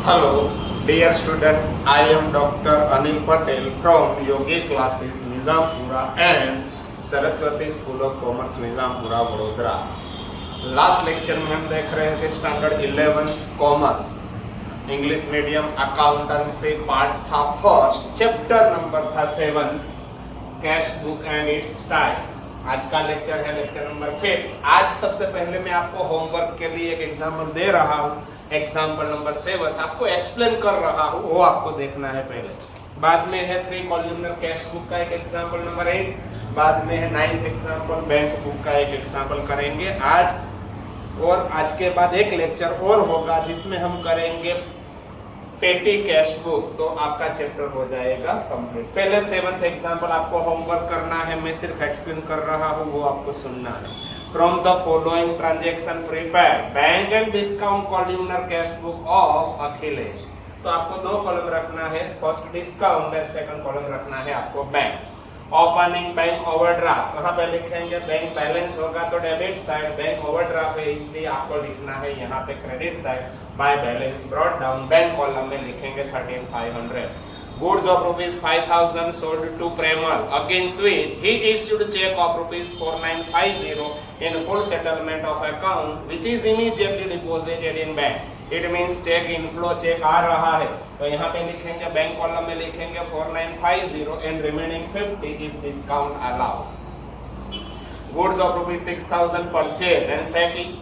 Hello, dear students. I am Dr. Anil Patel from Yogi Classes, Nizampura and Saraswati school of commerce Nizampura Vadodara. Last lecture में हम देख रहे थे standard 11 commerce English medium accountancy part था first, chapter number था 7 cash book and its types. आज का lecture है लेक्चर नंबर 5। आज सबसे पहले मैं आपको होमवर्क के लिए एक एग्जाम्पल दे रहा हूँ, एग्जाम्पल नंबर 7 आपको एक्सप्लेन कर रहा हूँ, वो आपको देखना है पहले। बाद में है 3 कॉलमनर कैश बुक का एक एग्जाम्पल नंबर 8, बाद में है 9th एग्जाम्पल बैंक बुक का एक एग्जाम्पल करेंगे आज। और आज के बाद एक लेक्चर और होगा जिसमें हम करेंगे पेटी कैश बुक, तो आपका चैप्टर हो जाएगा कंप्लीट। पहले 7th एग्जाम्पल आपको होमवर्क करना है, मैं सिर्फ एक्सप्लेन कर रहा हूँ, वो आपको सुनना है। From the following transaction prepare bank and discount columnar cash book of Akhilesh. तो आपको 2 कॉलम रखना है, first discount and second column रखना है आपको बैंक। ओपनिंग बैंक ओवरड्राफ्ट, कहाँ पे लिखेंगे? बैंक बैलेंस होगा तो डेबिट साइड, बैंक ओवरड्राफ्ट है इसलिए आपको लिखना है यहाँ पे credit side. By balance brought down, bank column में लिखेंगे 13,500। Goods of rupees 5,000 sold to Premal, against which he issued check of rupees 4,950 in full settlement of account, which is immediately deposited in bank. It means check inflow, check आ रहा है, तो यहाँ पे लिखेंगे bank column में लिखेंगे 4,950 and remaining 50 is discount allowed. Goods of rupees 6,000 purchase and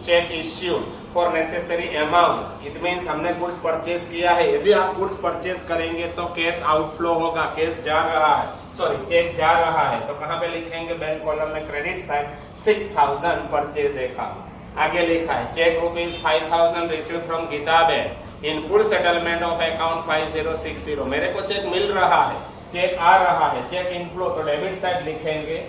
check issued for necessary amount. It means हमने goods purchase किया है, यदि आप गुड्स परचेज करेंगे तो कैश आउटफ्लो होगा, कैश जा रहा है, सॉरी चेक जा रहा है, तो कहाँ पे लिखेंगे? बैंक कॉलम में क्रेडिट साइड 6,000 परचेज अकाउंट। आगे लिखा है cheque rupees 5,000 receive from Geeta bank in full settlement of account 5060। मेरे को चेक मिल रहा है, चेक आ रहा है, चेक इनफ्लो, तो डेबिट साइड लिखेंगे।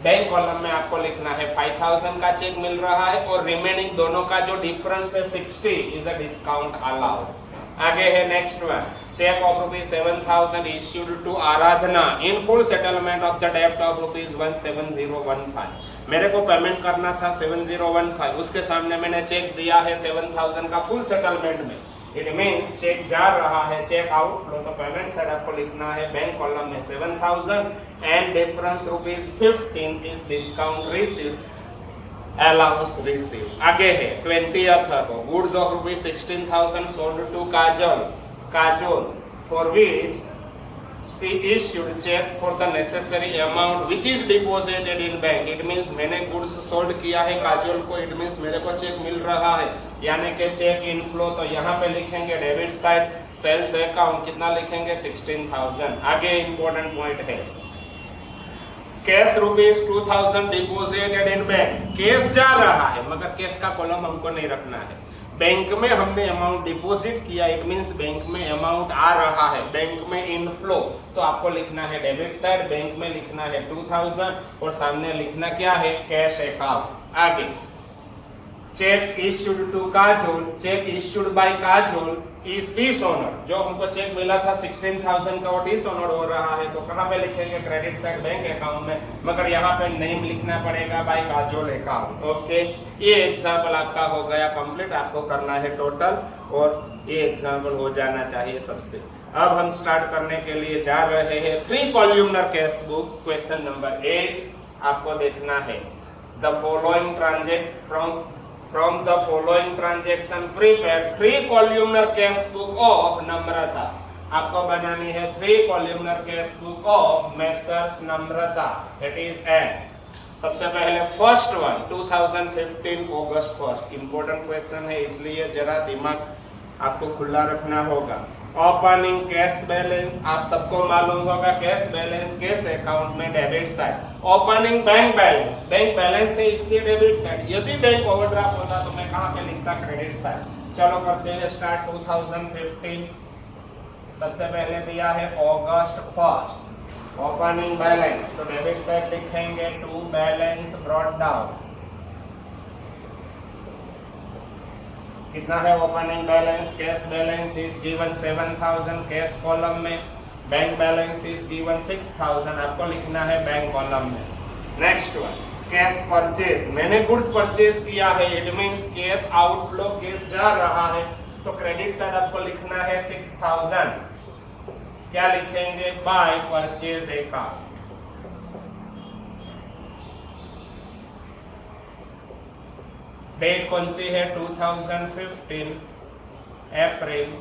बैंक कॉलम में आपको लिखना है 5,000 का चेक मिल रहा है और रिमेनिंग दोनों का जो डिफरेंस है 60 इज अ डिस्काउंट अलाउड। आगे है next one, cheque of rupees 7,000 issued to Aradhana in full settlement of the डेब्ट ऑफ रुपीज 17015। मेरे को पेमेंट करना था 7015, उसके सामने मैंने चेक दिया है 7,000 का फुल सेटलमेंट में। इट मीन्स चेक जा रहा है, चेक आउटफ्लो, तो पेमेंट साइड आपको लिखना है बैंक कॉलम में 7,000 and difference rupees 15 is discount received allowance receive. आगे है 20th को goods of rupees 16,000 sold to Kajol for which she issued check for the necessary amount which is deposited in bank. It means मैंने goods sold किया है काजोल को, it means मेरे को check मिल रहा है, यानी कि चेक इनफ्लो, तो यहाँ पे लिखेंगे डेबिट साइड सेल्स अकाउंट, कितना लिखेंगे? 16,000। आगे इंपॉर्टेंट पॉइंट है cash rupees 2,000 deposited in bank. Cash जा रहा है मगर कैश का कॉलम हमको नहीं रखना है, बैंक में हमने अमाउंट डिपॉजिट किया, इट मींस बैंक में अमाउंट आ रहा है, बैंक में इनफ्लो, तो आपको लिखना है डेबिट साइड, बैंक में लिखना है 2,000 और सामने लिखना क्या है? Cash account. आगे cheque issued to Kajol, cheque issued by Kajol is dishonour, जो हमको चेक मिला था 16,000 का वो डिसऑनर हो रहा है, तो कहाँ पे लिखेंगे? क्रेडिट साइड बैंक अकाउंट में, मगर यहाँ पे नेम लिखना पड़ेगा बाय काजोल अकाउंट। ओके, ये एग्जाम्पल आपका हो गया कंप्लीट, आपको करना है टोटल और ये एग्जाम्पल हो जाना चाहिए सबसे। अब हम स्टार्ट करने के लिए जा रहे हैं 3 columnar cash book, question number 8 आपको देखना है। The following ट्रांजेक्ट From the following transaction prepare 3 columnar cash book of नम्रता। आपको बनानी है 3 columnar cash book of messrs Namrata, that is N। सबसे पहले फर्स्ट वन 2015 अगस्त 1, इंपॉर्टेंट क्वेश्चन है इसलिए जरा दिमाग आपको खुला रखना होगा। ओपनिंग कैश बैलेंस, आप सबको मालूम होगा कैश बैलेंस कैश अकाउंट में debit side. Opening bank balance है इसलिए डेबिट साइड। यदि बैंक ओवरड्राफ्ट होता तो मैं कहाँ पे लिखता? Credit side. चलो करते हैं स्टार्ट। 2015 सबसे पहले दिया है अगस्त 1, ओपनिंग बैलेंस, तो डेबिट साइड लिखेंगे टू बैलेंस ब्रॉट डाउन। कितना है opening balance? Cash balance is given 7,000 cash column में, बैंक बैलेंस इज गिवन 6,000, आपको लिखना है बैंक कॉलम में। नेक्स्ट वन कैश परचेज, मैंने गुड्स परचेज किया है, it means cash outflow, cash जा रहा है, तो क्रेडिट साइड आपको लिखना है 6000। क्या लिखेंगे? By purchase account. डेट कौन सी है? 2015 अप्रैल।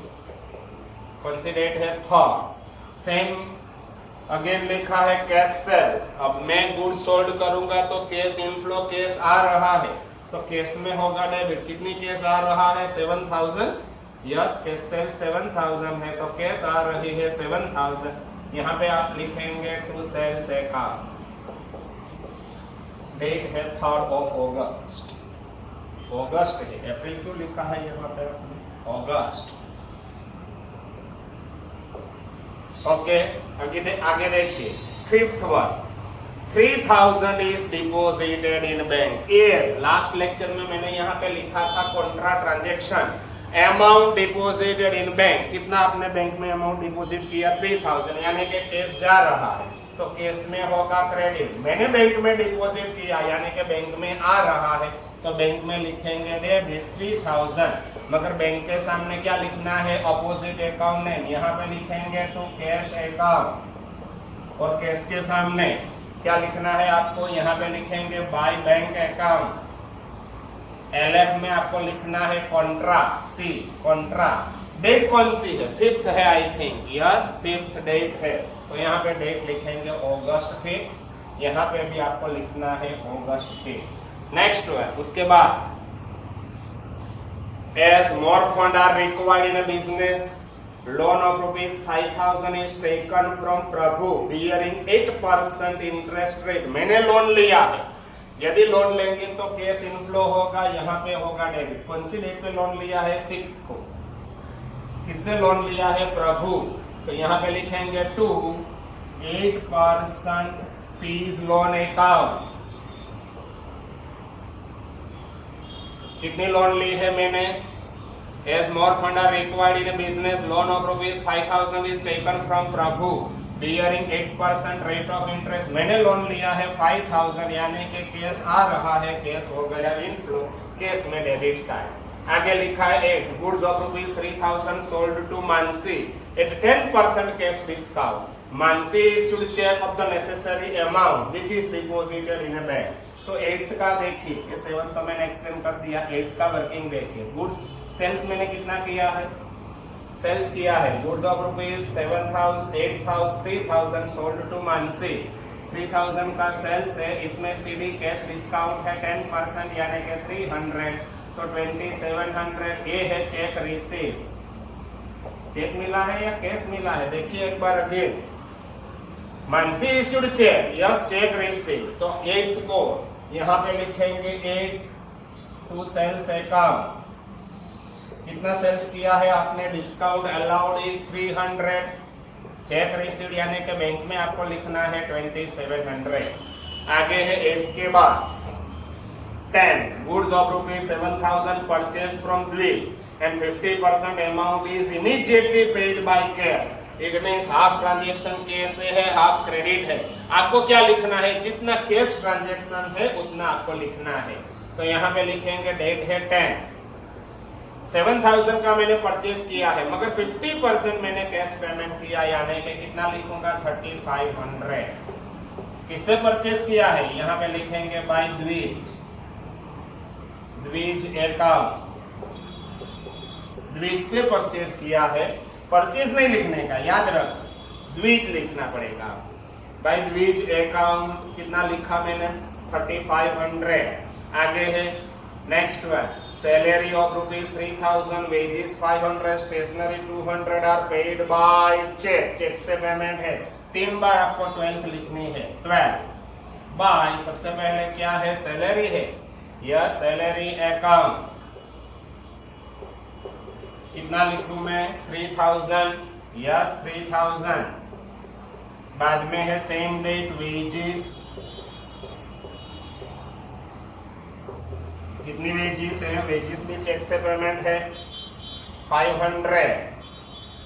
कौन सी डेट है? थर्ड। सेम अगेन लिखा है कैश सेल्स। अब मैं गुड्स सोल्ड करूंगा तो कैश इनफ्लो, कैश आ रहा है तो कैश में होगा डेबिट। कितनी कैश आ रहा है? 7000। यस, कैश सेल 7000 है तो कैश आ रही है 7000। यहाँ पे आप लिखेंगे टू सेल्स अकाउंट। डेट है 3rd of अगस्त। अगस्त है, अप्रैल क्यों लिखा है यहाँ पे? अगस्त। ओके, आगे देखिए 5th one, 3000 is deposited in bank. ये लास्ट लेक्चर में मैंने यहाँ पे लिखा था Contra transaction. Amount deposited in bank, कितना आपने बैंक में अमाउंट डिपोजिट किया? 3000, यानी कि कैश जा रहा है तो कैश में होगा क्रेडिट। मैंने बैंक में डिपोजिट किया यानी कि बैंक में आ रहा है तो बैंक में लिखेंगे डेबिट 3000। मगर बैंक के सामने क्या लिखना है? Opposite account name. यहाँ पे लिखेंगे टू कैश अकाउंट। और कैश के सामने क्या लिखना है आपको? यहाँ पे लिखेंगे बाय बैंक अकाउंट। LF में आपको लिखना है कॉन्ट्रा, सी कॉन्ट्रा। डेट कौन सी है? 5th है I think. Yes, 5th date है तो यहाँ पे डेट लिखेंगे अगस्त 5। यहाँ पे भी आपको लिखना है अगस्त 5। नेक्स्ट है उसके बाद, as more fund are required in a business, loan of rupees 5000 is taken from Prabhu bearing 8% interest rate। मैंने लोन लिया है, यदि लोन लेंगे तो कैश इनफ्लो होगा, यहाँ पे होगा डेबिट। कौन सी डेट पे लोन लिया है? 6th को। किससे लोन लिया है? प्रभु। तो यहाँ पे लिखेंगे टू 8% फीस लोन अकाउंट। कितनी लोन ली है मैंने? As more fund are required in a business, loan of rupees 5000 is taken from Prabhu bearing 8% rate of interest। मैंने लोन लिया है 5000 यानी कि कैश आ रहा है, कैश हो गया इनफ्लो, कैश में डेबिट साइड। आगे लिखा है 8 goods of rupees 3000 sold to Mansi at 10% cash discount. Mansi issued cheque of the necessary amount which is deposited in a bank. तो 8th का देखिए, ये 7th तो मैंने एक्सप्लेन कर दिया। 8th का वर्किंग देखिए। गुड्स सेल्स मैंने कितना किया है? सेल्स किया है goods of rupees 3000 sold to Mansi. 3000 का सेल्स है, इसमें सीडी कैश डिस्काउंट है 10% यानी कि 300 तो 2700। ये है चेक रिसीव। चेक मिला है या कैश मिला है? देखिए एक बार again, Mansi issued cheque, yes cheque receive. तो 8th को यहाँ पे लिखेंगे 8 टू सेल्स अकाउंट। कितना सेल्स किया है आपने? Discount allowed is 300। Cheque receive यानी कि बैंक में आपको लिखना है 2700। आगे है 8 के बाद 10 goods of rupees 7000 purchase from द्विज and 50% amount is immediately paid by cash। It means half transaction cash है, हाफ क्रेडिट है। आपको क्या लिखना है? जितना कैश ट्रांजेक्शन है उतना आपको लिखना है। तो यहाँ पे लिखेंगे डेट है 10। 7000 का मैंने परचेज किया है मगर 50% मैंने कैश पेमेंट किया यानी कि कितना लिखूंगा? 3500। किससे परचेज किया है? यहाँ पे लिखेंगे बाय द्विज, द्विज अकाउंट। द्विज से परचेज किया है, परचेज नहीं लिखने का, याद रख, द्विज लिखना पड़ेगा। बाय द्विज अकाउंट कितना लिखा मैंने? 3500। आगे है next one, salary of rupees 3000, wages 500, stationery 200 are paid by cheque. Cheque से पेमेंट है। 3 बार आपको 12th लिखनी है। 12 बाय, सबसे पहले क्या है? सैलरी है, यह सैलरी अकाउंट। कितना लिखूं मैं? 3000, यस 3000। बाद में है सेम डेट वेजेस। कितनी वेजेस है? वेजेस भी चेक से पेमेंट है 500।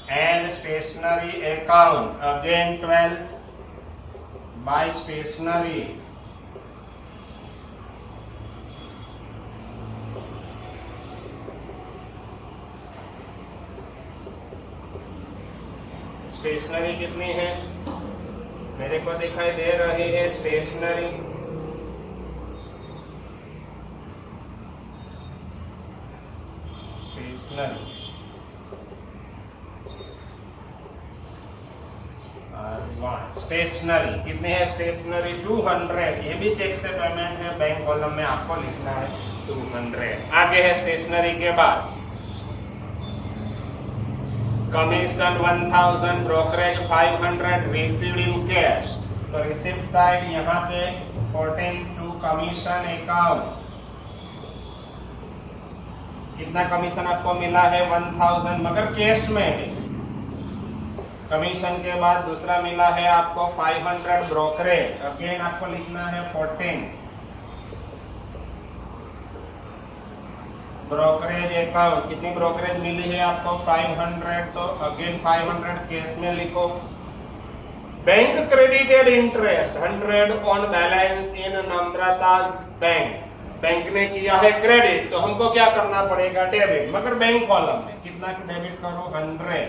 And stationery account again 12 by stationery. Stationery कितनी है, मेरे को दिखाई दे रही है स्टेशनरी स्टेशनरी कितनी है, स्टेशनरी 200, ये भी चेक से पेमेंट है, बैंक कॉलम में आपको लिखना है 200। आगे है स्टेशनरी के बाद commission 1000, brokerage 500, received in cash, तो रिसिप्ट साइड यहाँ पे 14 टू कमीशन अकाउंट, कितना कमीशन आपको मिला है 1000, मगर कैश में है। कमीशन के बाद दूसरा मिला है आपको 500 ब्रोकरेज, अगेन आपको लिखना है 14 ब्रोकरेज अकाउंट, कितनी ब्रोकरेज मिली है आपको 500, तो अगेन 500 कैश में लिखो। Bank credited interest 100 on balance in Namrata's bank, bank ने किया है क्रेडिट, तो हमको क्या करना पड़ेगा डेबिट, मगर बैंक कॉलम में कितना डेबिट करो 100,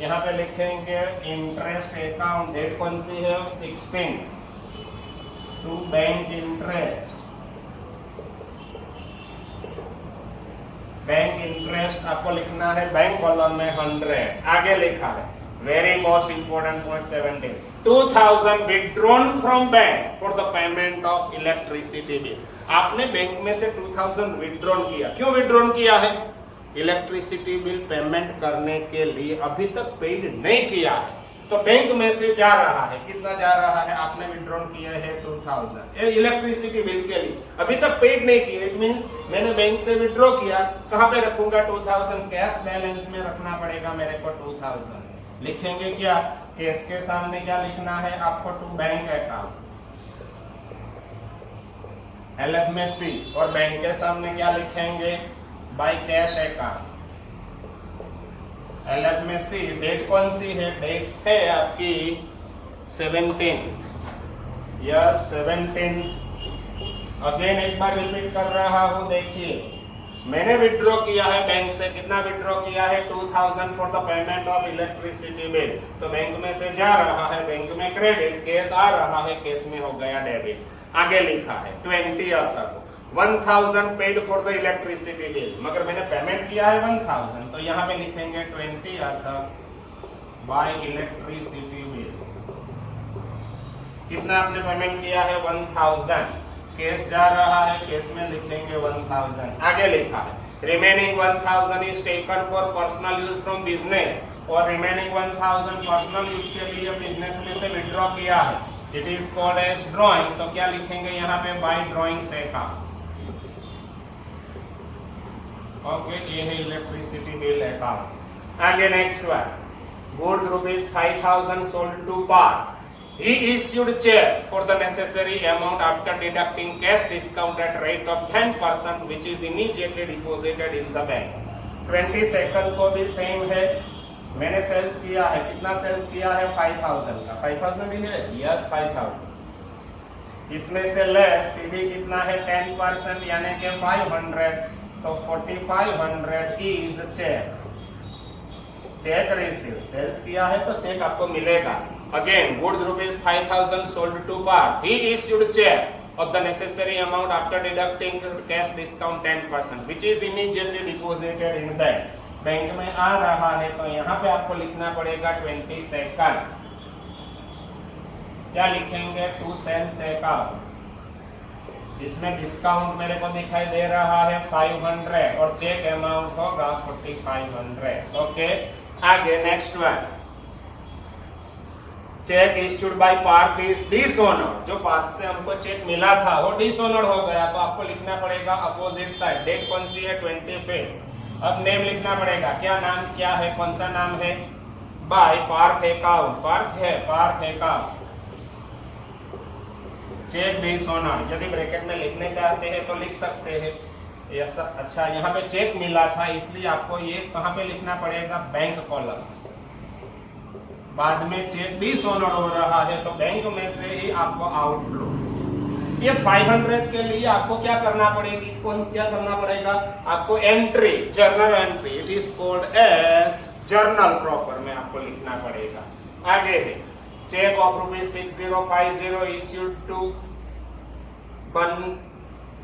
यहाँ पे लिखेंगे इंटरेस्ट अकाउंट, डेट कौन सी है 16 to bank interest, bank interest आपको लिखना है बैंक कॉलम में 100। आगे लिखा है very most important point 17, 2000 withdrawn from bank for the payment of electricity bill, आपने बैंक में से 2000 विड्रॉन किया, क्यों विड्रॉन किया है, इलेक्ट्रिसिटी बिल पेमेंट करने के लिए, अभी तक पेड नहीं किया है, तो बैंक में से जा रहा है, कितना जा रहा है, आपने विड्रॉन किया है 2000 इलेक्ट्रिसिटी बिल के लिए, अभी तक पेड नहीं किया, इट मींस मैंने बैंक से विड्रॉ किया, कहां पे रखूंगा 2000, कैश बैलेंस में रखना पड़ेगा मेरे को 2000, लिखेंगे क्या, कैश के सामने क्या लिखना है आपको टू बैंक अकाउंट LFMC, और बैंक के सामने क्या लिखेंगे by cash account LFMC। Date कौन सी है, डेट है आपकी 17, यस 17। अगेन एक बार रिपीट कर रहा हूं, देखिए मैंने विड्रॉ किया है बैंक से, कितना विड्रॉ किया है 2000 for the payment of electricity bill, तो बैंक में से जा रहा है, बैंक में क्रेडिट, कैश आ रहा है, कैश में हो गया डेबिट। आगे लिखा है 20 अर्थात 1000 paid for the electricity bill, मगर मैंने पेमेंट किया है 1000, तो यहाँ पे लिखेंगे 20 अर्थात बाय इलेक्ट्रिसिटी बिल, कितना आपने पेमेंट किया है 1000, कैश जा रहा है, कैश में लिखेंगे 1000। आगे लिखा है remaining 1000 is taken for personal use from business, और रिमेनिंग 1000 पर्सनल यूज के लिए बिजनेस में से विड्रॉ किया है, it is called as drawing, तो क्या लिखेंगे यहाँ पे बाय ड्रॉइंग से का, ओके ये है इलेक्ट्रिसिटी बिल अकाउंट। आगे next one, goods ₹5000 sold to Parth, he issued check for the necessary amount after deducting cash discount at rate of 10% which is immediately deposited in the bank। 22nd को भी same है, मैंने sales किया है, कितना sales किया है 5000 का, 5000 ही है, यस 5000, इसमें से लेस सीधी कितना है 10% यानी कि 500, तो 4500 is cheque, cheque receive, sales किया है तो चेक आपको मिलेगा। Again, goods ₹5000 sold to Parth. He issued check of the necessary amount after deducting cash discount 10%, which is immediately deposited in bank. Bank में आ रहा है तो यहाँ पे आपको लिखना पड़ेगा 22nd, क्या लिखेंगे टू सेल्स अकाउंट, इसमें डिस्काउंट मेरे को दिखाई दे रहा है 500 और चेक अमाउंट होगा 4500। ओके आगे next one, cheque issued by Parth is dishonoured, जो पार्थ से हमको चेक मिला था वो डिसऑनर्ड हो गया, तो आपको लिखना पड़ेगा अपोजिट साइड, डेट कौन सी है 25। अब नेम लिखना पड़ेगा, क्या नाम क्या है, कौन सा नाम है, बाय पार्थ अकाउंट, पार्थ है पार्थ अकाउंट, चेक डिसऑनर्ड, यदि ब्रैकेट में लिखने चाहते हैं तो लिख सकते हैं। यस अच्छा, यहाँ पे चेक मिला था इसलिए आपको ये कहाँ पे लिखना पड़ेगा, बैंक कॉलम, बाद में चेक डिसऑनर्ड हो रहा है तो बैंक में से ही आपको आउटफ्लो। ये 500 के लिए आपको क्या करना पड़ेगी, क्या करना पड़ेगा आपको, entry journal entry, it is called as journal proper में आपको लिखना पड़ेगा। आगे है cheque of ₹6050 issued to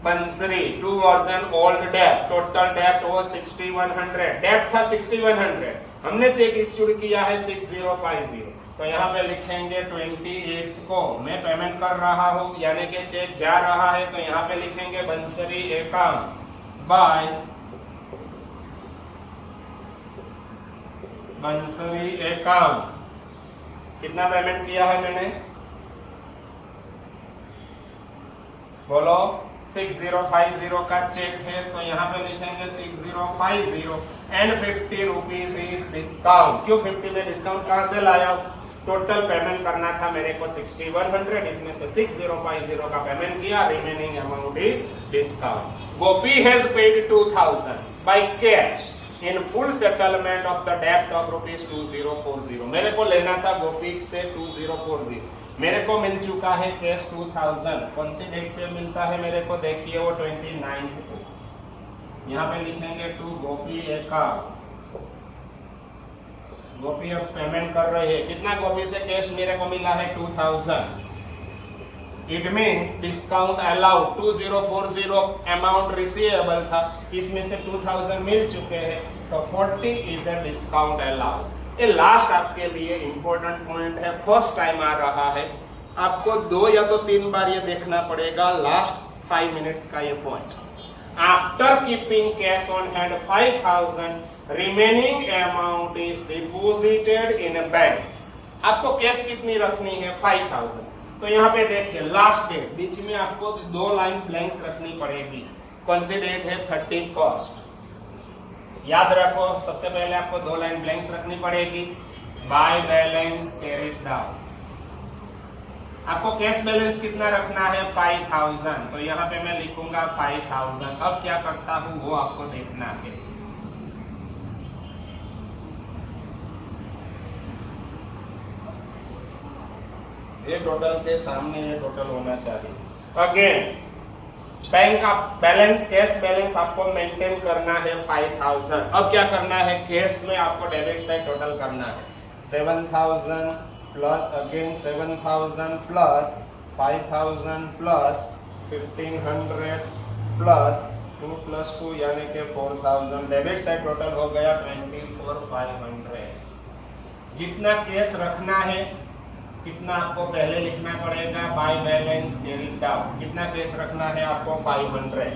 Bansari to version old debt, total debt वो 6100, डेट था 6100, हमने चेक इश्यूड किया है 6050, तो यहाँ पे लिखेंगे 28 को मैं पेमेंट कर रहा हूँ, यानी कि चेक जा रहा है, तो यहाँ पे लिखेंगे बंसरी अकाउंट बाय बंसरी अकाउंट। कितना पेमेंट किया है मैंने, बोलो 6050 का चेक है, तो यहाँ पे लिखेंगे 6050 एंड 50 रुपीज इज डिस्काउंट। क्यों 50 में डिस्काउंट कहां से लाया, टोटल पेमेंट करना था मेरे को 6100, इसमें से 6050 का पेमेंट किया, remaining amount is discount. Gopi has paid 2000 by cash in full settlement of the debt of ₹2040। मेरे को लेना था गोपी से 2040, मेरे को मिल चुका है कैश 2000। कौन सी डेट पे मिलता है मेरे को, देखिए वो 29 को, यहाँ पे लिखेंगे टू गोपी अकाउंट। गोपी अब पेमेंट कर रहे हैं, कितना गोपी से कैश मेरे को मिला है 2000। It means discount allowed 2040 amount receivable था, इसमें से 2000 मिल चुके हैं, तो 40 इज अ डिस्काउंट अलाउड। ये लास्ट आपके लिए इंपॉर्टेंट पॉइंट है, फर्स्ट टाइम आ रहा है, आपको 2 या तो 3 बार ये देखना पड़ेगा, लास्ट 5 मिनट्स का ये point. After keeping cash on hand 5000, remaining amount is deposited in a bank. आपको कैश कितनी रखनी है 5000, तो यहाँ पे देखिए लास्ट डेट, बीच में आपको 2 लाइन ब्लैंक्स रखनी पड़ेगी। कौन सी डेट है 31st, याद रखो, सबसे पहले आपको 2 लाइन ब्लैंक्स रखनी पड़ेगी। बाय बैलेंस कैरिड डाउन, आपको कैश बैलेंस कितना रखना है 5000, तो यहाँ पे मैं लिखूंगा 5000। अब क्या करता हूं वो आपको देखना है। ये टोटल के सामने ये टोटल होना चाहिए। अगेन बैंक का बैलेंस, कैश बैलेंस आपको मेंटेन करना है 5000। अब क्या करना है, कैश में आपको डेबिट साइड टोटल करना है 7000 plus again 7000 plus 5000 plus 1500 plus 2 + 2 यानी कि 4000। डेबिट साइड टोटल हो गया 24500। जितना कैश रखना है कितना आपको पहले लिखना पड़ेगा, बाय बैलेंस कैरिड डाउन, कितना कैश रखना है आपको 500,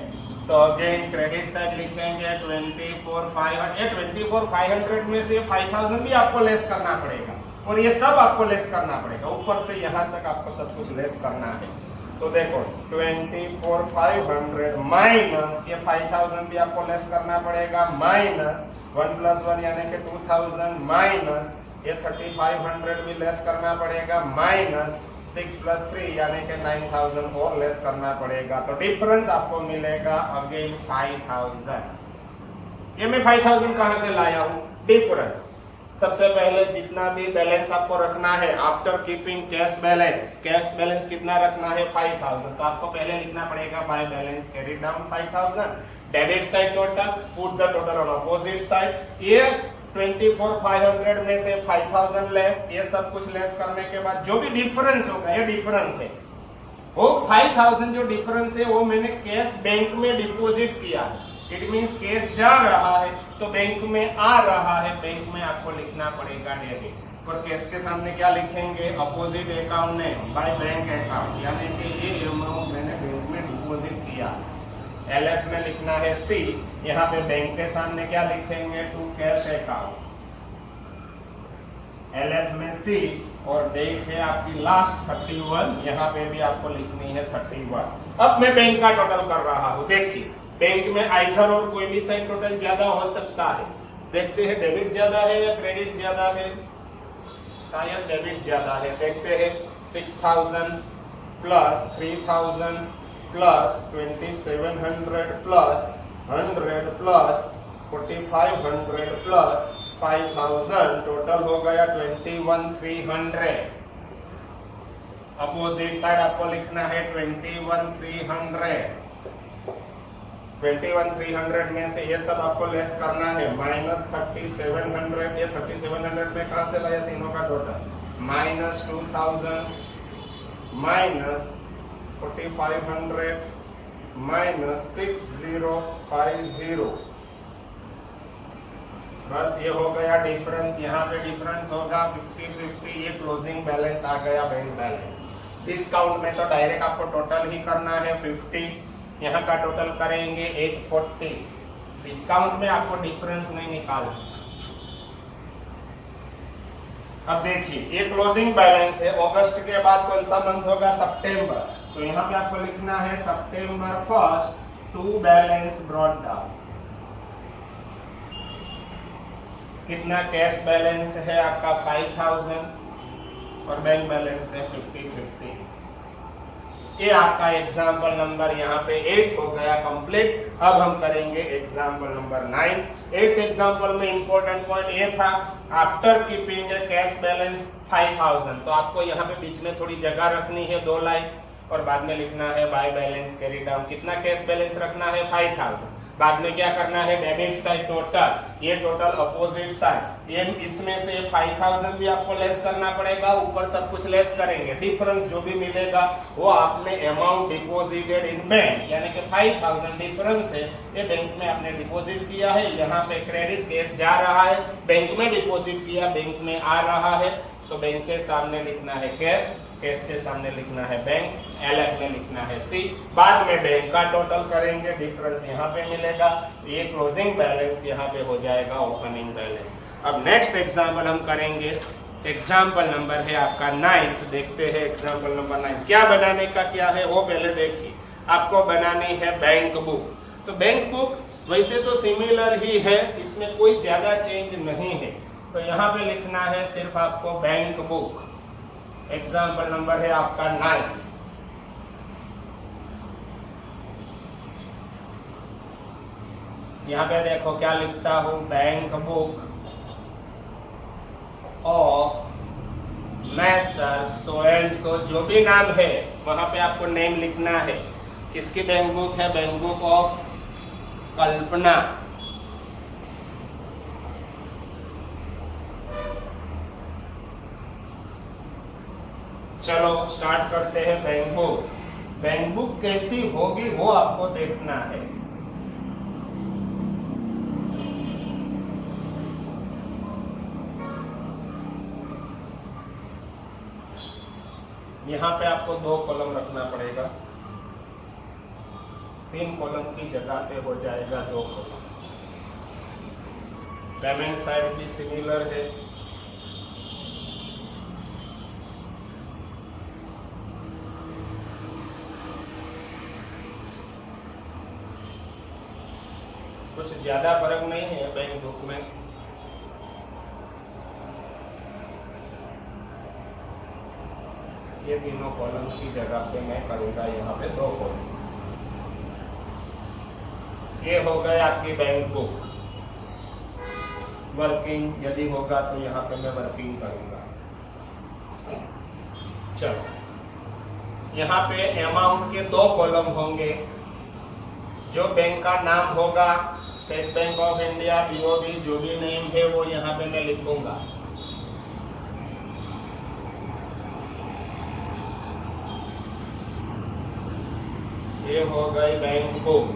तो अगेन क्रेडिट साइड लिखेंगे 24500। 24500 में से 5000 भी आपको लेस करना पड़ेगा, और ये सब आपको लेस करना पड़ेगा, ऊपर से यहाँ तक आपको सब कुछ लेस करना है। तो देखो 24500 माइनस ये 5000 भी आपको लेस करना पड़ेगा, माइनस 1 + 1 यानी कि 2000, माइनस ये 3500 भी लेस करना पड़ेगा, माइनस 6 + 3 यानी कि 9000 और लेस करना पड़ेगा, तो डिफरेंस आपको मिलेगा अगेन 5000। ये मैं 5000 कहां से लाया हूं, डिफरेंस। सबसे पहले जितना भी बैलेंस आपको रखना है आफ्टर कीपिंग कैश बैलेंस कितना रखना है 5000, तो आपको पहले लिखना पड़ेगा bye balance carried down 5000। Debit side total, put the total on opposite side. ये 24500 में से 5000 लेस, ये सब कुछ लेस करने के बाद जो भी डिफरेंस होगा, ये डिफरेंस है, वो 5000 जो डिफरेंस है वो मैंने कैश बैंक में डिपॉजिट किया। इट मींस कैश जा रहा है तो बैंक में आ रहा है, बैंक में आपको लिखना पड़ेगा डेबिट, और कैश के सामने क्या लिखेंगे, opposite account name by bank account, यानी कि ये अमाउंट मैंने बैंक में डिपॉजिट किया। एलएफ में लिखना है सी, यहाँ पे बैंक के सामने क्या लिखेंगे, टू कैश अकाउंट, एलएफ में सी, और डेट है आपकी लास्ट 31, यहाँ पे भी आपको लिखनी है 31। अब मैं बैंक का टोटल कर रहा हूँ, देखिए बैंक में आइदर और कोई भी साइड टोटल ज्यादा हो सकता है। देखते हैं डेबिट ज्यादा है या क्रेडिट ज्यादा है, शायद डेबिट ज्यादा है। देखते हैं 6000 plus 3000 plus 2700 plus 100 plus 4500 plus 5000, total हो गया 21300। अपोजिट साइड आपको लिखना है 21300। 21300 में से ये सब आपको लेस करना है, माइनस 3700। ये 3700 में कहां से लाया, तीनों का टोटल माइनस 2000 माइनस 4500 माइनस 6050। बस ये हो गया डिफरेंस। यहाँ पे डिफरेंस होगा 50-50। ये क्लोजिंग बैलेंस आ गया बैंक बैलेंस। डिस्काउंट में तो डायरेक्ट आपको टोटल ही करना है 50, यहाँ का टोटल करेंगे 840। डिस्काउंट में आपको डिफरेंस नहीं निकालना। अब देखिए ये क्लोजिंग बैलेंस है। अगस्त के बाद कौन सा मंथ होगा? सितंबर। तो यहाँ पे आपको लिखना है सितंबर 1 टू बैलेंस ब्रॉट डाउन। कितना कैश बैलेंस है आपका? 5000 और बैंक बैलेंस है 50-50। ये आपका एग्जाम्पल नंबर यहाँ पे 8 हो गया कंप्लीट। अब हम करेंगे एग्जाम्पल नंबर 9। 8th एग्जाम्पल में इंपॉर्टेंट पॉइंट ये था, आफ्टर कीपिंग कैश बैलेंस 5000। तो आपको यहाँ पे बीच में थोड़ी जगह रखनी है 2 लाइन, और बाद में लिखना है बाय बैलेंस कैरी डाउन। कितना कैश बैलेंस रखना है? 5000। बाद में क्या करना है? डेबिट साइड टोटल, ये टोटल अपोजिट साइड, ये इसमें से 5000 भी आपको लेस करना पड़ेगा, ऊपर सब कुछ लेस करेंगे। डिफरेंस जो भी मिलेगा वो आपने अमाउंट डिपॉजिटेड इन बैंक, यानी कि 5000 डिफरेंस है, ये बैंक में आपने डिपॉजिट किया है। यहाँ पे क्रेडिट कैश जा रहा है, बैंक में डिपॉजिट किया, बैंक में आ रहा है। तो बैंक के सामने लिखना है कैश, कैश के सामने लिखना है बैंक, अलग में लिखना है सी। बाद में बैंक का टोटल करेंगे, डिफरेंस यहाँ पे मिलेगा। ये क्लोजिंग बैलेंस यहाँ पे हो जाएगा ओपनिंग बैलेंस। अब नेक्स्ट एग्जाम्पल हम करेंगे। एग्जाम्पल नंबर है आपका 9। देखते हैं एग्जाम्पल नंबर 9 क्या बनाने का क्या है वो पहले देखिए। आपको बनानी है बैंक बुक। तो बैंक बुक वैसे तो सिमिलर ही है, इसमें कोई ज्यादा चेंज नहीं है। तो यहाँ पे लिखना है सिर्फ आपको बैंक बुक। एग्जाम्पल नंबर है आपका 9। यहाँ पे देखो क्या लिखता हूं, bank book of masher so and so, जो भी नाम है वहां पे आपको नेम लिखना है। किसकी बैंक बुक है? बैंक बुक ऑफ कल्पना। चलो स्टार्ट करते हैं बैंक बुक। बैंक बुक कैसी होगी वो आपको देखना है। यहाँ पे आपको 2 कॉलम रखना पड़ेगा, 3 कॉलम की जगह पे हो जाएगा 2 कॉलम। पेमेंट साइड भी सिमिलर है। कुछ ज्यादा फर्क नहीं है बैंक बुक में। ये तीनों कॉलम की जगह पे मैं करूंगा यहाँ पे 2 कॉलम। ये हो गए आपकी बैंक बुक। वर्किंग यदि होगा तो यहाँ पे मैं वर्किंग करूंगा। चलो यहाँ पे अमाउंट के 2 कॉलम होंगे। जो बैंक का नाम होगा, state bank of India, BOB, जो भी नेम है वो यहाँ पे मैं लिखूंगा। ये हो गई bank book,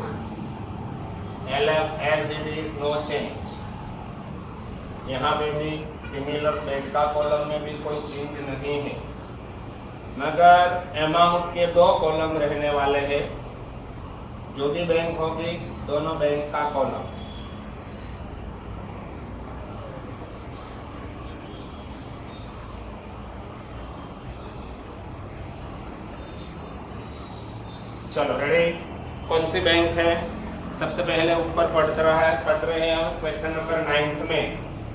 LF as it is, no change. यहाँ पे भी सिमिलर, बैंक का कॉलम में भी कोई चेंज नहीं है, मगर अमाउंट के 2 कॉलम रहने वाले हैं। जो भी बैंक होगी दोनों बैंक का कॉलम। चलो रेडी। कौन सी बैंक है? सबसे पहले ऊपर पढ़ रहे हैं हम क्वेश्चन नंबर 9 में।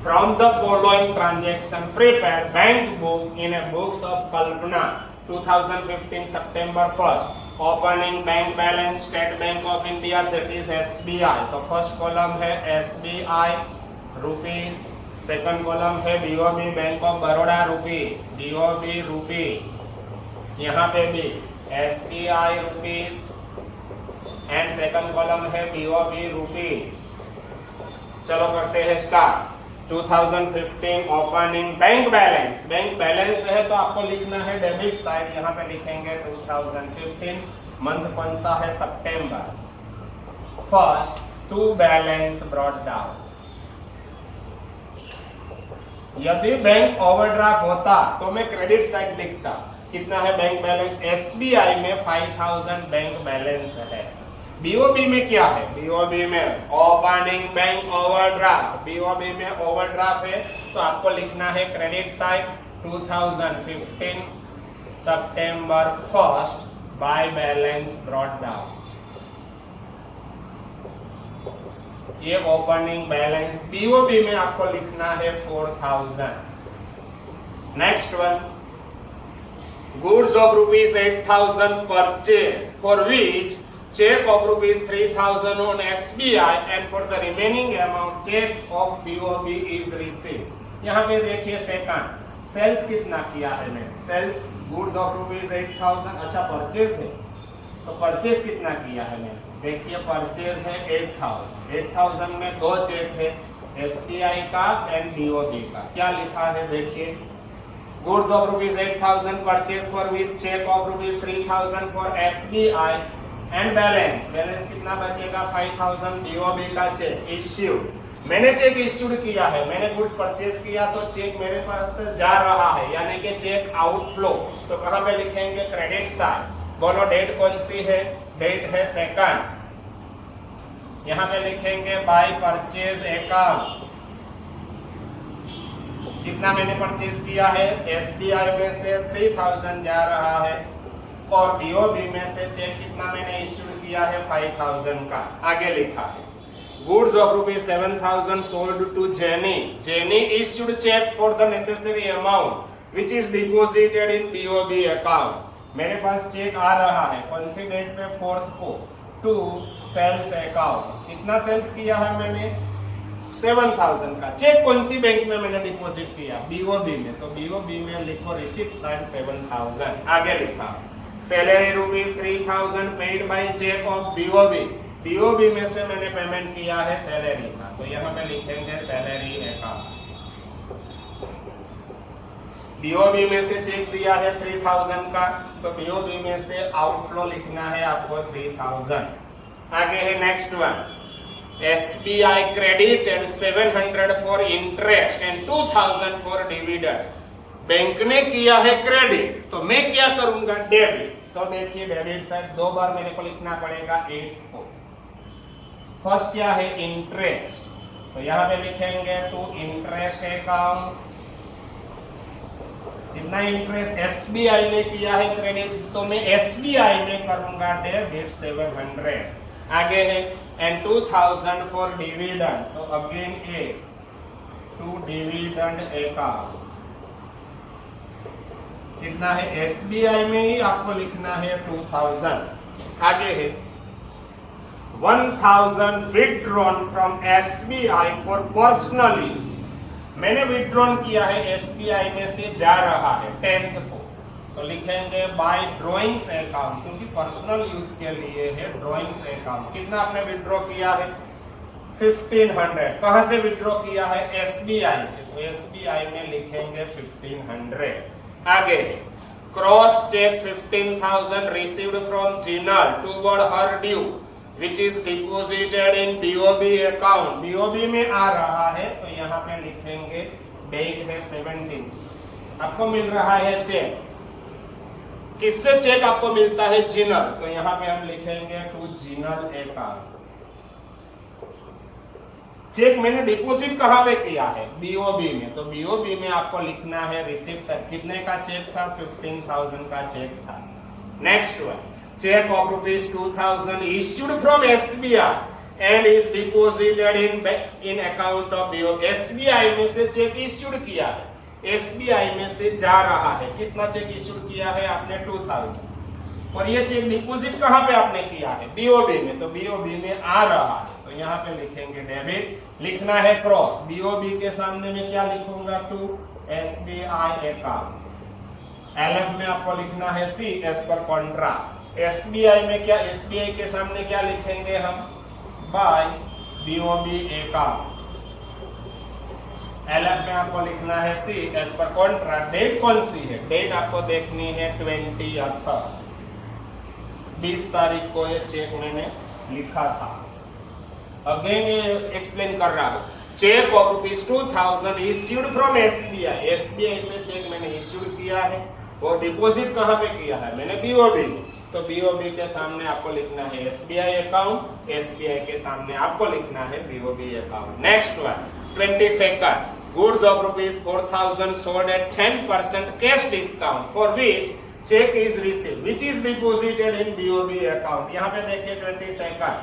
From the following transaction prepare bank book in books of Kalpana 2015 September 1st। Opening bank balance state bank of India, that is SBI। तो फर्स्ट कॉलम है SBI रुपीज, सेकंड कॉलम है BOB bank of Baroda rupees, BOB rupees. यहाँ पे भी SBI rupees and second column है BOB rupees. चलो करते हैं start. 2015 opening bank balance, bank balance है तो आपको लिखना है डेबिट साइड, यहाँ पे लिखेंगे 2015, मंथ कौन सा है, सितंबर। First to balance brought down. यदि बैंक ओवरड्राफ्ट होता तो मैं क्रेडिट साइड लिखता। कितना है बैंक बैलेंस, एसबीआई में 5000 बैंक बैलेंस है। बीओबी में क्या है, बीओबी में ओपनिंग बैंक ओवरड्राफ्ट, बीओबी में ओवरड्राफ्ट है तो आपको लिखना है credit side 2015 September 1 by balance brought down. ये ओपनिंग बैलेंस बीओबी में आपको लिखना है 4000। Next one, goods of rupees 8000 purchase for which check of rupees 3000 on SBI and for the remaining amount check of BOB is received। यहाँ पे देखिए second sales कितना किया है मैंने, सेल्स गुड्स ऑफ रुपीज 8000, अच्छा परचेज है तो परचेज कितना किया है मैंने, देखिए परचेज है 8000 में दो चेक है SBI का एंड BOB का। क्या लिखा है देखिए, goods of rupees 8000 purchase for which cheque of rupees 3000 for SBI and balance, balance कितना बचेगा 5000 BOB का चेक इश्यूड। मैंने चेक इश्यूड किया है, मैंने गुड्स परचेज किया तो चेक मेरे पास से जा रहा है यानी कि चेक आउटफ्लो, तो कहां पे लिखेंगे क्रेडिट साइड। बोलो डेट कौन सी है, डेट है सेकंड, यहां पे लिखेंगे बाय परचेज अकाउंट। कितना मैंने परचेज किया है, SBI में से 3000 जा रहा है और बीओबी में से चेक कितना मैंने इश्यूड किया है 5000 का। आगे लिखा है goods of rupees 7000 sold to Jenny, Jenny issued cheque for the necessary amount which is deposited in BOB account. मेरे पास चेक आ रहा है कौन सी डेट पे, 4th को, टू सेल्स अकाउंट। कितना सेल्स किया है मैंने, 7000 का। चेक कौन सी बैंक में मैंने डिपॉजिट किया, बीओबी में, तो बीओबी में लिखो रिसीप्ट साइड 7000। आगे लिखा salary rupees 3000 paid by cheque of BOB, BOB में से मैंने पेमेंट किया है सैलरी का, तो यहाँ पे लिखेंगे सैलरी अकाउंट। बीओबी में से चेक दिया है 3000 का तो बीओबी में से आउटफ्लो लिखना है आपको 3000। आगे है next one, SBI credited 700 for interest and 2000 for dividend. Bank ने किया है क्रेडिट तो मैं क्या करूंगा, डेबिट। तो देखिए डेबिट साइड दो बार मेरे को लिखना पड़ेगा 8 को। फर्स्ट क्या है, इंटरेस्ट, तो यहां पे लिखेंगे टू इंटरेस्ट अकाउंट। कितना इंटरेस्ट, SBI ने किया है क्रेडिट तो मैं SBI में करूंगा डेबिट 700। आगे है एंड 2000 फॉर डिविडेंड, तो again a to dividend account. कितना है, SBI में ही आपको लिखना है 2000। आगे है 1000 withdrawn from SBI for personal use. मैंने विथड्रॉन किया है SBI में से जा रहा है 10th को, तो लिखेंगे बाय ड्रॉइंग्स अकाउंट, क्योंकि पर्सनल यूज के लिए है ड्रॉइंग्स अकाउंट। कितना आपने विथड्रॉ किया है, 1500। कहां से विथड्रॉ किया है, SBI से, तो SBI में लिखेंगे 1500। आगे cross cheque 15000 received from Jinal toward her due which is deposited in BOB account. BOB में आ रहा है तो यहाँ पे लिखेंगे डेट है 17। आपको मिल रहा है चेक, किससे चेक आपको मिलता है, जिनल, तो यहाँ पे हम लिखेंगे टू जिनल अकाउंट। चेक मैंने डिपॉजिट कहां पे किया है, बीओबी में, तो बीओबी में आपको लिखना है रिसिप्ट। कितने का चेक था, 15000 का चेक था। Next one, cheque of rupees 2000 issued from SBI and is deposited in account of BOB. SBI में से चेक इश्यूड किया है, SBI में से जा रहा है। कितना चेक इश्यूड किया है आपने, 2000, और ये चेक डिपॉजिट कहां पे आपने किया है, बीओबी में, तो बीओबी में आ रहा है तो यहाँ पे लिखेंगे डेबिट। लिखना है क्रॉस, बीओबी के सामने में क्या लिखूंगा, टू SBI अकाउंट। LF में आपको लिखना है C as per contract. SBI में क्या, SBI के सामने क्या लिखेंगे हम, बाय BOB अकाउंट। LF में आपको लिखना है C as per contract. Date कौन सी है? डेट आपको देखनी है 20th, 20 तारीख को ये चेक मैंने लिखा था। अगेन ये एक्सप्लेन कर रहा हूं। Cheque of ₹2000 issued from SBI। SBI से चेक मैंने इश्यूड किया है और डिपॉजिट कहां पे किया है? मैंने BOB। तो BOB के सामने आपको लिखना है SBI अकाउंट, SBI के सामने आपको लिखना है BOB account. Next one 22nd, goods of ₹4000 sold at 10% cash discount for which check is received which is deposited in BOB account। यहाँ पे देखिए 22nd,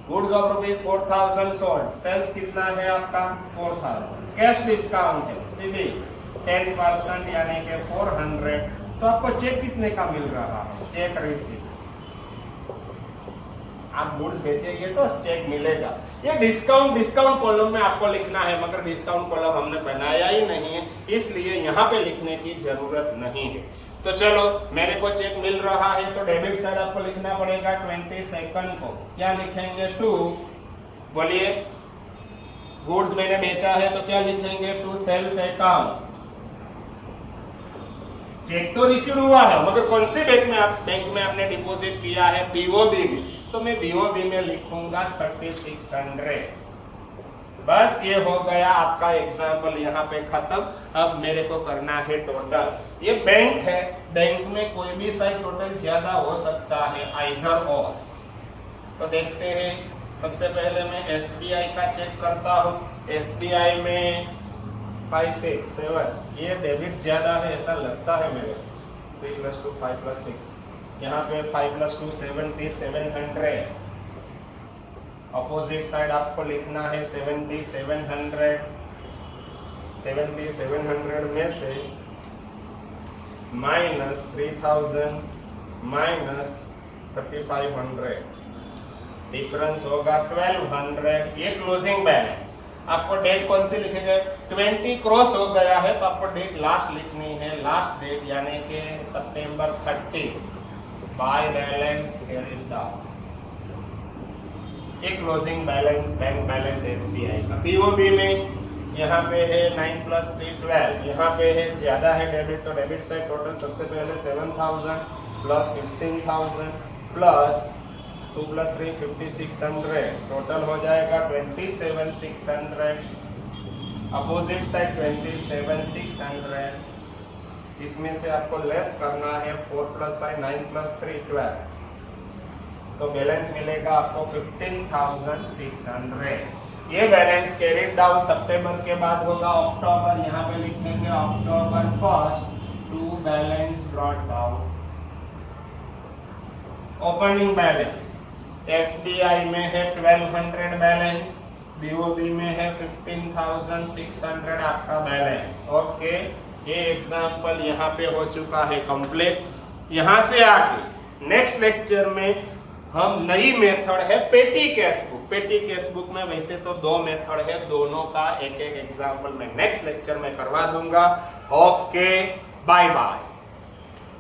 goods of ₹4000 sold, sales कितना है आपका? 4000, कैश डिस्काउंट है सीधे 10% यानी कि 400। तो आपको चेक कितने का मिल रहा है? Check receive. आप गुड्स बेचेंगे तो चेक मिलेगा। ये डिस्काउंट कॉलम में आपको लिखना है, मगर डिस्काउंट कॉलम हमने बनाया ही नहीं है, इसलिए यहाँ पे लिखने की जरूरत नहीं है। तो चलो, मेरे को चेक मिल रहा है तो डेबिट साइड आपको लिखना पड़ेगा 22nd को। क्या लिखेंगे? टू, बोलिए, गुड्स मैंने बेचा है तो क्या लिखेंगे? To sales account. चेक तो रिसीव हुआ है, मगर कौन से बैंक में आपने डिपॉजिट किया है? BOB में। तो मैं BOB में लिखूंगा 3600। बस ये हो गया आपका एग्जाम्पल यहाँ पे खत्म। अब मेरे को करना है टोटल। ये बैंक है, बैंक में कोई भी साइड टोटल ज्यादा हो सकता है, आइदर और। तो देखते हैं, सबसे पहले मैं SBI का चेक करता हूँ। SBI में 5, 6, 7, ये डेबिट ज्यादा है ऐसा लगता है मेरे। 3 + 2 5 + 6, यहाँ पे 5 + 2 70, 700। अपोजिट साइड आपको लिखना है 70, 700। 70, 700 में से -3000 -3500, डिफरेंस होगा 1200। ये क्लोजिंग बैलेंस। आपको डेट कौन सी लिखेंगे? 20 क्रॉस हो गया है तो आपको डेट लास्ट लिखनी है। लास्ट डेट यानी कि सितंबर 30। By balance carried down. एक closing balance, bank balance SBI का। BOB में यहाँ पे है 9 + 3 12, यहाँ पे है ज्यादा है डेबिट, तो डेबिट साइड टोटल सबसे पहले 7000 + 15000 + 2 + 3 5600, टोटल हो जाएगा 27600। अपोजिट साइड 27600, इसमें से आपको लेस करना है 4 + 5 9 + 3 12, तो बैलेंस मिलेगा आपको 15600। ये बैलेंस कैरिड डाउन सितंबर के बाद होगा अक्टूबर। यहाँ पे लिखेंगे October 1 to balance brought down. Opening balance SBI में है 1200 बैलेंस, BOB में है 15600 आपका बैलेंस। ओके, ये एग्जांपल यहाँ पे हो चुका है कंप्लीट। यहाँ से आगे नेक्स्ट लेक्चर में हम नई मेथड है पेटी कैश बुक। पेटी कैश बुक में वैसे तो 2 मेथड है, दोनों का एक एक एग्जांपल मैं नेक्स्ट लेक्चर में करवा दूंगा। Okay, bye bye.